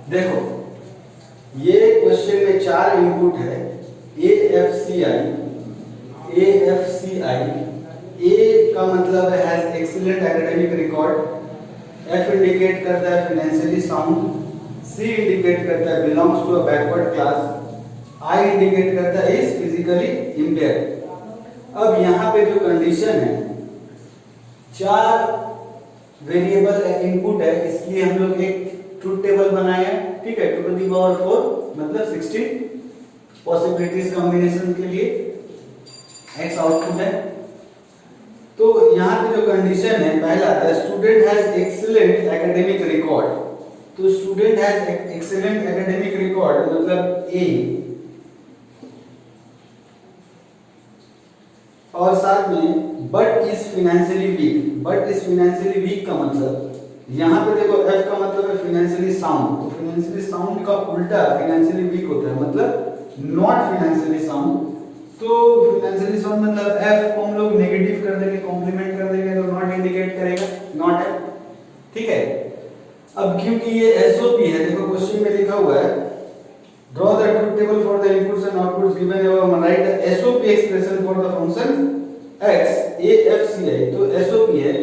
देखो ये क्वेश्चन में 4 इनपुट है, AFCI। ए का मतलब है has excellent academic record, F indicate करता है फाइनेंशियली साउंड, सी इंडिकेट करता है belongs to a backward class, I indicate करता है इज फिजिकली इम्पेयर्ड। अब यहाँ पे जो कंडीशन है, 4 वेरिएबल इनपुट है, इसलिए हम लोग एक ट्रुथ टेबल बनाए हैं, ठीक है, 2 to the power 4 मतलब 16 पॉसिबिलिटीज कॉम्बिनेशन के लिए x आउटपुट है। तो यहाँ पे जो कंडीशन है, पहला है student has excellent academic record. तो student has excellent academic record मतलब ए, और साथ में but is financially weak. But is financially weak का मतलब यहाँ पे देखो F का मतलब है फाइनेंशियली साउंड, तो फाइनेंशियली साउंड का उल्टा फाइनेंशियली वीक होता है, मतलब नॉट फाइनेंशियली साउंड। तो फाइनेंशियली साउंड मतलब F को हम लोग नेगेटिव कर देंगे, कॉम्प्लीमेंट कर देंगे, तो नॉट इंडिकेट करेगा, नॉट है, ठीक है। अब क्योंकि ये SOP है, देखो क्वेश्चन में लिखा हुआ है draw the truth table for the inputs and outputs given above, right the SOP expression for the function x AFCI। तो SOP है,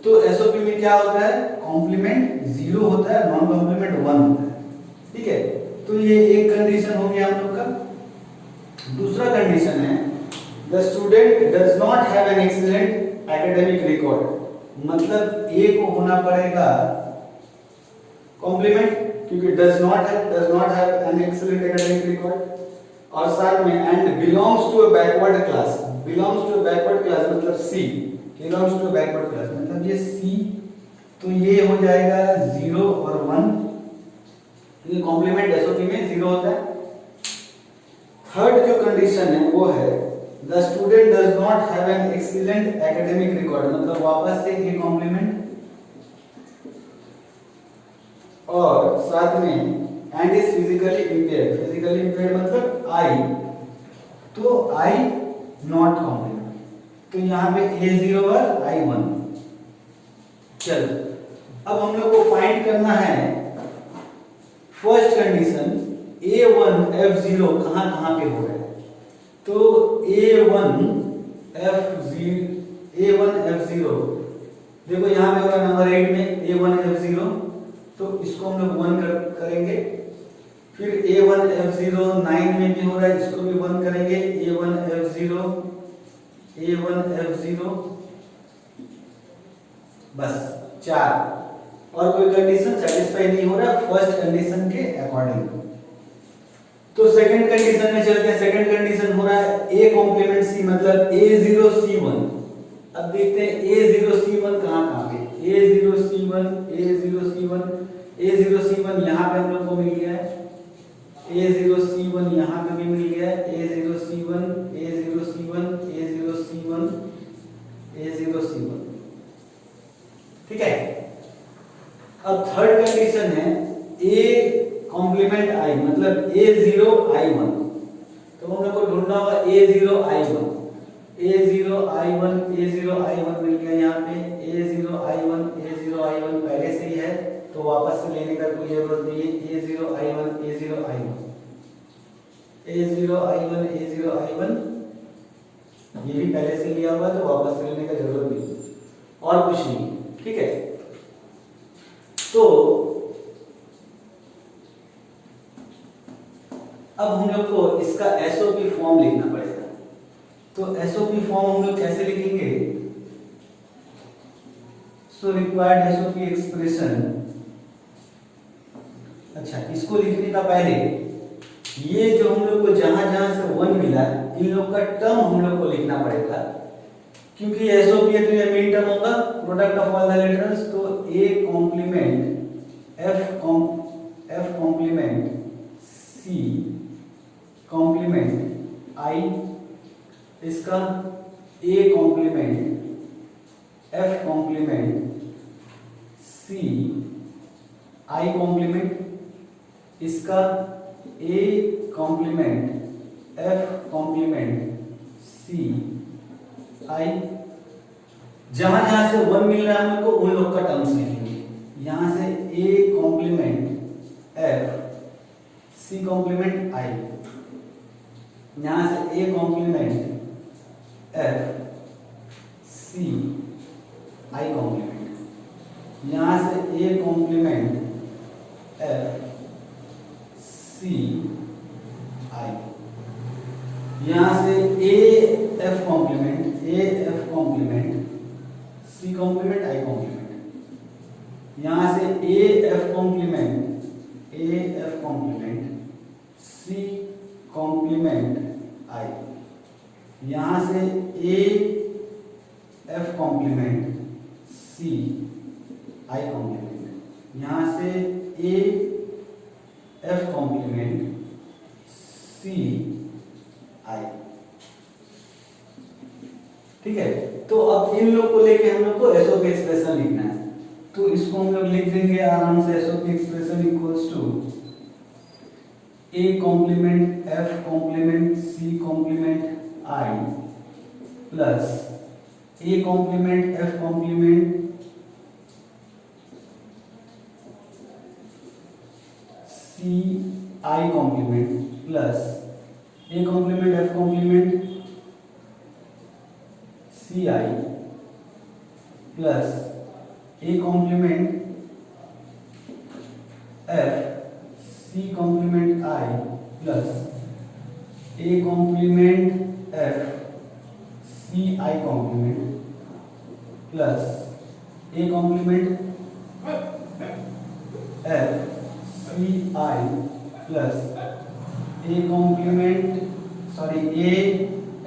तो SOP में क्या होता है, कॉम्प्लीमेंट 0 होता है, नॉन कॉम्प्लीमेंट 1 होता है, ठीक है। तो ये एक कंडीशन हो गया हम लोग का। दूसरा कंडीशन है the student does not have an excellent academic record, मतलब ए को होना पड़ेगा कॉम्प्लीमेंट, क्योंकि does not have an excellent academic record, और साथ में and belongs to a backward class. Belongs to a backward class मतलब C, belongs to a backward class मतलब ये सी, तो ये हो जाएगा 0 और 1, ये कॉम्प्लीमेंट SOP में 0 होता है। थर्ड जो कंडीशन है वो है the student does not have an excellent academic record, मतलब वापस से ये कॉम्प्लीमेंट, और साथ में and is physically impaired. Physically impaired मतलब आई, तो आई नॉट कॉम्प्लीमेंट, तो यहाँ पे A0 और I1। चलो अब हम लोग को फाइंड करना है फर्स्ट कंडीशन A1 F0 कहाँ पे हो रहा है। तो A1 F0 देखो यहाँ पे होगा नंबर 8 में A1 F0, तो इसको हम लोग 1 करेंगे। फिर A1 F0 9 में भी हो रहा है, इसको भी 1 करेंगे। A1 F0 बस 4, और कोई कंडीशन सेटिस्फाई नहीं हो रहा फर्स्ट कंडीशन के अकॉर्डिंग। तो सेकंड कंडीशन में चलते हैं। सेकंड कंडीशन हो रहा है A कॉम्प्लीमेंट C मतलब A0 C1। अब देखते हैं A0 C1 कहाँ पे, A0 C1 यहाँ पे हम लोग को मिल गया है, A0 C1 यहाँ पे भी मिल गया है, A0 C1, ठीक है। अब थर्ड कंडीशन है A कॉम्प्लीमेंट I मतलब A0 I1, तो हम लोग को ढूंढना होगा A0 I1 मिल गया यहाँ पे, A0 I1 पहले से ही है, तो वापस से लेने का कोई जरूरत नहीं है। A0 I1 ये भी पहले से लिया हुआ, तो वापस से लेने का जरूरत नहीं और कुछ नहीं, ठीक है। तो अब हम लोग को इसका SOP फॉर्म लिखना पड़ेगा। तो SOP फॉर्म हम लोग कैसे लिखेंगे, सो रिक्वायर्ड SOP एक्सप्रेशन। अच्छा, इसको लिखने का पहले ये जो हम लोग को जहां से 1 मिला, इन लोग का टर्म हम लोग को लिखना पड़ेगा, क्योंकि SOP है तो ये मीन टर्म होगा, product of all the letters. तो A complement F complement C complement I, इसका A complement F complement C I complement, इसका A complement F complement C I। जहां से 1 मिल रहा है हम लोग को, उन लोग का टर्म्स लिखेंगे। यहां से A complement F C complement I, यहां से A complement F C I complement, यहां से A complement F C I, यहां से A F complement C complement I complement, यहां से A F complement C complement I, यहां से A F complement C I complement, यहां से A F complement C I. ठीक है, तो अब इन लोग को लेके हम लोग को एसओपी एक्सप्रेशन लिखना है, तो इसको हम लोग लिख देंगे आराम से। SOP expression equals to A complement F complement C complement I plus A complement F complement C I complement plus A complement F complement C I plus A complement F C complement I plus A complement F C I complement plus A complement F C I plus A complement A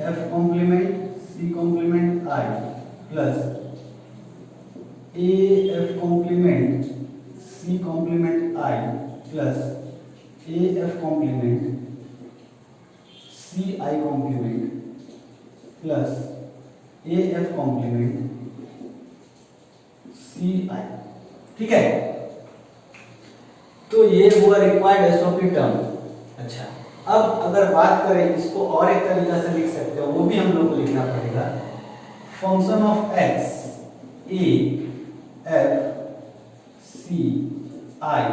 F complement C complement I plus A F complement C complement I plus A F complement C I complement plus A F complement C I. ठीक है, तो ये हुआ required SOP term. अच्छा, अब अगर बात करें इसको और एक तरीका से लिख सकते हो, वो भी हम लोग को लिखना पड़ेगा। Function of X A F C I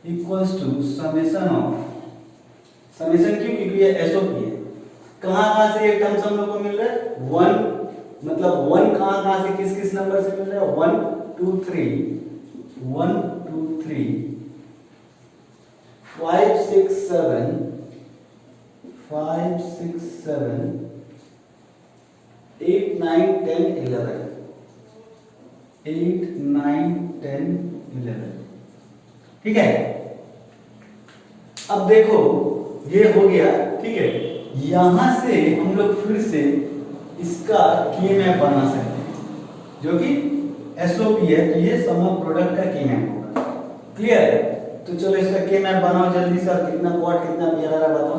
equals to summation of, summation क्यों, क्योंकि ये एसओपी है। कहां से ये टर्म्स हम लोग को मिल रहा है, वन, मतलब वन कहां से किस किस नंबर से मिल रहा है, 1 2 3 1 2 3 5 6 7 5 6 7 8 9 10 11 8 9 10 11। ठीक है, अब देखो ये हो गया। ठीक है, यहां से हम लोग फिर से इसका की मैप बना सकते हैं, जो कि एसओपी है, तो ये सम ऑफ प्रोडक्ट का की मैप होगा। क्लियर है, तो चलो इसका की मैप बनाओ जल्दी से, कितना क्वाड कितना पी आ रहा है बताओ।